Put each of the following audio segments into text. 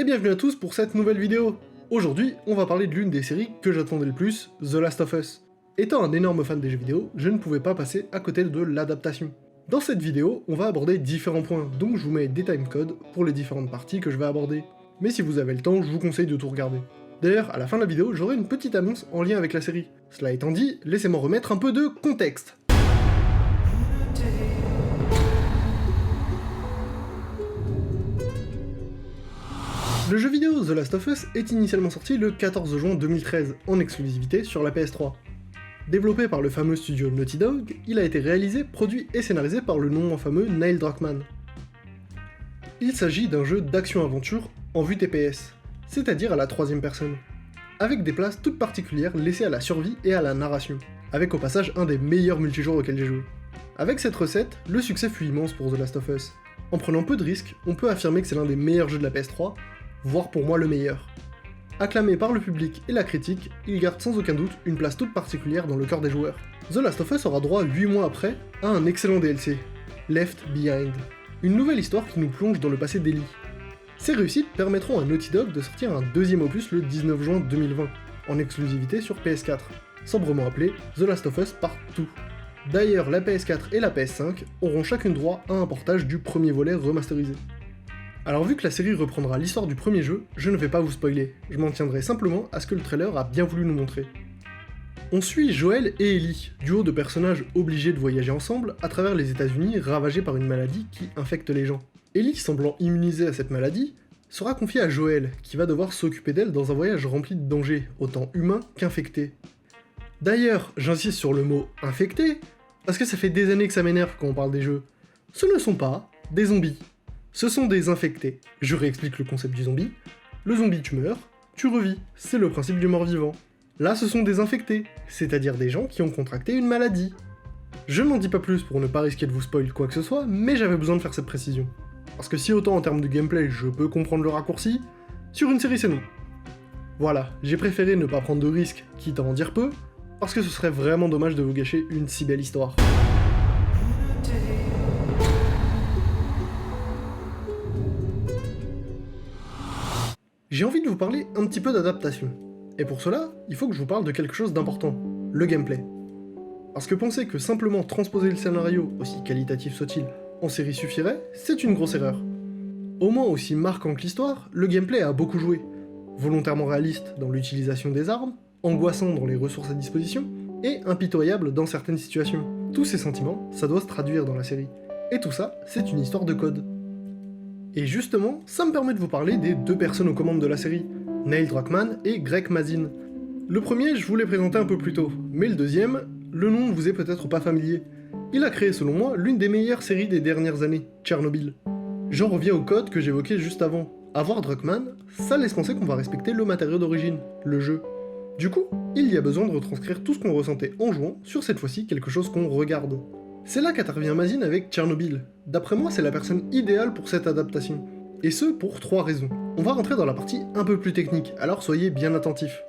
Et bienvenue à tous pour cette nouvelle vidéo. Aujourd'hui, on va parler de l'une des séries que j'attendais le plus, The Last of Us. Étant un énorme fan des jeux vidéo, je ne pouvais pas passer à côté de l'adaptation. Dans cette vidéo, on va aborder différents points, donc je vous mets des timecodes pour les différentes parties que je vais aborder. Mais si vous avez le temps, je vous conseille de tout regarder. D'ailleurs, à la fin de la vidéo, j'aurai une petite annonce en lien avec la série. Cela étant dit, laissez-moi remettre un peu de contexte. Le jeu vidéo The Last of Us est initialement sorti le 14 juin 2013, en exclusivité sur la PS3. Développé par le fameux studio Naughty Dog, il a été réalisé, produit et scénarisé par le non fameux Neil Druckmann. Il s'agit d'un jeu d'action-aventure en vue TPS, c'est-à-dire à la troisième personne, avec des places toutes particulières laissées à la survie et à la narration, avec au passage un des meilleurs multijoueurs auxquels j'ai joué. Avec cette recette, le succès fut immense pour The Last of Us. En prenant peu de risques, on peut affirmer que c'est l'un des meilleurs jeux de la PS3, voire pour moi le meilleur. Acclamé par le public et la critique, il garde sans aucun doute une place toute particulière dans le cœur des joueurs. The Last of Us aura droit 8 mois après à un excellent DLC, Left Behind, une nouvelle histoire qui nous plonge dans le passé d'Ellie. Ces réussites permettront à Naughty Dog de sortir un deuxième opus le 19 juin 2020, en exclusivité sur PS4, sobrement appelé The Last of Us Part 2. D'ailleurs, la PS4 et la PS5 auront chacune droit à un portage du premier volet remasterisé. Alors vu que la série reprendra l'histoire du premier jeu, je ne vais pas vous spoiler, je m'en tiendrai simplement à ce que le trailer a bien voulu nous montrer. On suit Joel et Ellie, duo de personnages obligés de voyager ensemble à travers les États-Unis ravagés par une maladie qui infecte les gens. Ellie, semblant immunisée à cette maladie, sera confiée à Joel, qui va devoir s'occuper d'elle dans un voyage rempli de dangers, autant humains qu'infectés. D'ailleurs, j'insiste sur le mot « infecté », parce que ça fait des années que ça m'énerve quand on parle des jeux. Ce ne sont pas des zombies. Ce sont des infectés. Je réexplique le concept du zombie. Le zombie, tu meurs, tu revis, c'est le principe du mort-vivant. Là, ce sont des infectés, c'est-à-dire des gens qui ont contracté une maladie. Je n'en dis pas plus pour ne pas risquer de vous spoil quoi que ce soit, mais j'avais besoin de faire cette précision. Parce que si autant en termes de gameplay je peux comprendre le raccourci, sur une série c'est non. Voilà, j'ai préféré ne pas prendre de risques, quitte à en dire peu, parce que ce serait vraiment dommage de vous gâcher une si belle histoire. J'ai envie de vous parler un petit peu d'adaptation. Et pour cela, il faut que je vous parle de quelque chose d'important, le gameplay. Parce que penser que simplement transposer le scénario, aussi qualitatif soit-il, en série suffirait, c'est une grosse erreur. Au moins aussi marquant que l'histoire, le gameplay a beaucoup joué. Volontairement réaliste dans l'utilisation des armes, angoissant dans les ressources à disposition, et impitoyable dans certaines situations. Tous ces sentiments, ça doit se traduire dans la série. Et tout ça, c'est une histoire de code. Et justement, ça me permet de vous parler des deux personnes aux commandes de la série, Neil Druckmann et Greg Mazin. Le premier, je vous l'ai présenté un peu plus tôt, mais le deuxième, le nom ne vous est peut-être pas familier. Il a créé selon moi l'une des meilleures séries des dernières années, Tchernobyl. J'en reviens au code que j'évoquais juste avant. Avoir Druckmann, ça laisse penser qu'on va respecter le matériau d'origine, le jeu. Du coup, il y a besoin de retranscrire tout ce qu'on ressentait en jouant sur cette fois-ci quelque chose qu'on regarde. C'est là qu'intervient Mazin avec Tchernobyl. D'après moi, c'est la personne idéale pour cette adaptation. Et ce, pour 3 raisons. On va rentrer dans la partie un peu plus technique, alors soyez bien attentifs.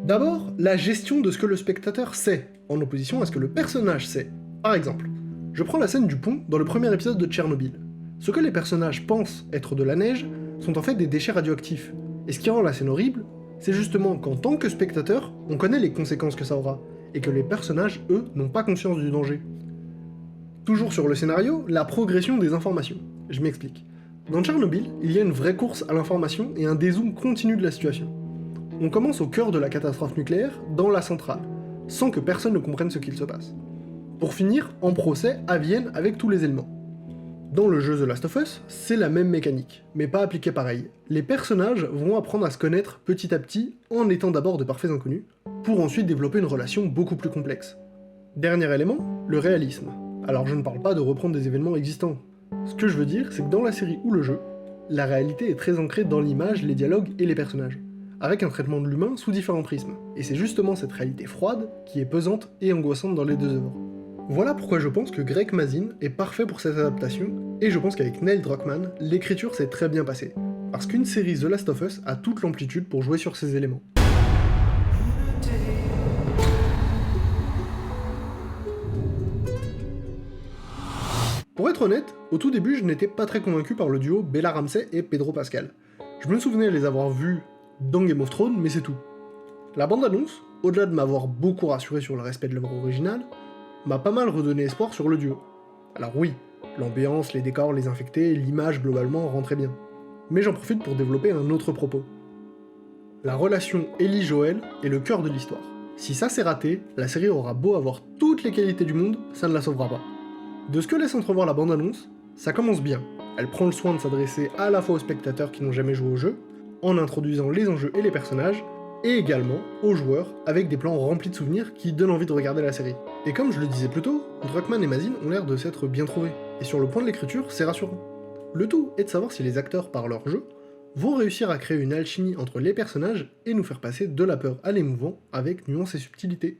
D'abord, la gestion de ce que le spectateur sait, en opposition à ce que le personnage sait. Par exemple, je prends la scène du pont dans le premier épisode de Tchernobyl. Ce que les personnages pensent être de la neige sont en fait des déchets radioactifs. Et ce qui rend la scène horrible, c'est justement qu'en tant que spectateur, on connaît les conséquences que ça aura, et que les personnages, eux, n'ont pas conscience du danger. Toujours sur le scénario, la progression des informations. Je m'explique. Dans Tchernobyl, il y a une vraie course à l'information et un dézoom continu de la situation. On commence au cœur de la catastrophe nucléaire, dans la centrale, sans que personne ne comprenne ce qu'il se passe. Pour finir, en procès à Vienne avec tous les éléments. Dans le jeu The Last of Us, c'est la même mécanique, mais pas appliquée pareil. Les personnages vont apprendre à se connaître petit à petit, en étant d'abord de parfaits inconnus, pour ensuite développer une relation beaucoup plus complexe. Dernier élément, le réalisme. Alors je ne parle pas de reprendre des événements existants. Ce que je veux dire, c'est que dans la série ou le jeu, la réalité est très ancrée dans l'image, les dialogues et les personnages, avec un traitement de l'humain sous différents prismes. Et c'est justement cette réalité froide qui est pesante et angoissante dans les deux œuvres. Voilà pourquoi je pense que Greg Mazin est parfait pour cette adaptation, et je pense qu'avec Neil Druckmann, l'écriture s'est très bien passée. Parce qu'une série The Last of Us a toute l'amplitude pour jouer sur ces éléments. Pour être honnête, au tout début je n'étais pas très convaincu par le duo Bella Ramsey et Pedro Pascal. Je me souvenais les avoir vus dans Game of Thrones, mais c'est tout. La bande-annonce, au-delà de m'avoir beaucoup rassuré sur le respect de l'œuvre originale, m'a pas mal redonné espoir sur le duo. Alors oui, l'ambiance, les décors, les infectés, l'image globalement rentraient bien. Mais j'en profite pour développer un autre propos. La relation Ellie-Joel est le cœur de l'histoire. Si ça s'est raté, la série aura beau avoir toutes les qualités du monde, ça ne la sauvera pas. De ce que laisse entrevoir la bande-annonce, ça commence bien. Elle prend le soin de s'adresser à la fois aux spectateurs qui n'ont jamais joué au jeu, en introduisant les enjeux et les personnages, et également aux joueurs avec des plans remplis de souvenirs qui donnent envie de regarder la série. Et comme je le disais plus tôt, Druckmann et Mazin ont l'air de s'être bien trouvés, et sur le point de l'écriture, c'est rassurant. Le tout est de savoir si les acteurs, par leur jeu, vont réussir à créer une alchimie entre les personnages et nous faire passer de la peur à l'émouvant avec nuance et subtilité.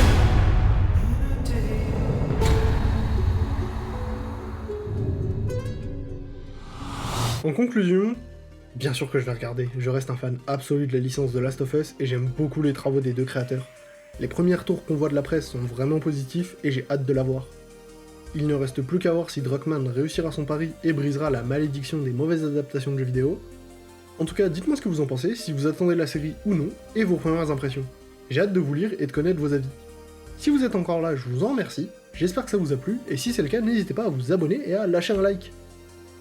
En conclusion, bien sûr que je vais regarder, je reste un fan absolu de la licence de Last of Us et j'aime beaucoup les travaux des deux créateurs. Les premiers retours qu'on voit de la presse sont vraiment positifs et j'ai hâte de la voir. Il ne reste plus qu'à voir si Druckmann réussira son pari et brisera la malédiction des mauvaises adaptations de jeux vidéo. En tout cas, dites-moi ce que vous en pensez, si vous attendez la série ou non, et vos premières impressions. J'ai hâte de vous lire et de connaître vos avis. Si vous êtes encore là, je vous en remercie, j'espère que ça vous a plu, et si c'est le cas, n'hésitez pas à vous abonner et à lâcher un like.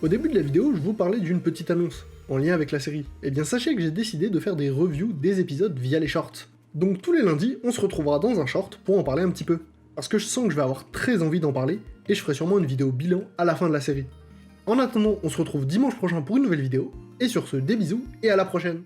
Au début de la vidéo, je vous parlais d'une petite annonce, en lien avec la série. Eh bien sachez que j'ai décidé de faire des reviews des épisodes via les shorts. Donc tous les lundis, on se retrouvera dans un short pour en parler un petit peu. Parce que je sens que je vais avoir très envie d'en parler, et je ferai sûrement une vidéo bilan à la fin de la série. En attendant, on se retrouve dimanche prochain pour une nouvelle vidéo, et sur ce, des bisous, et à la prochaine.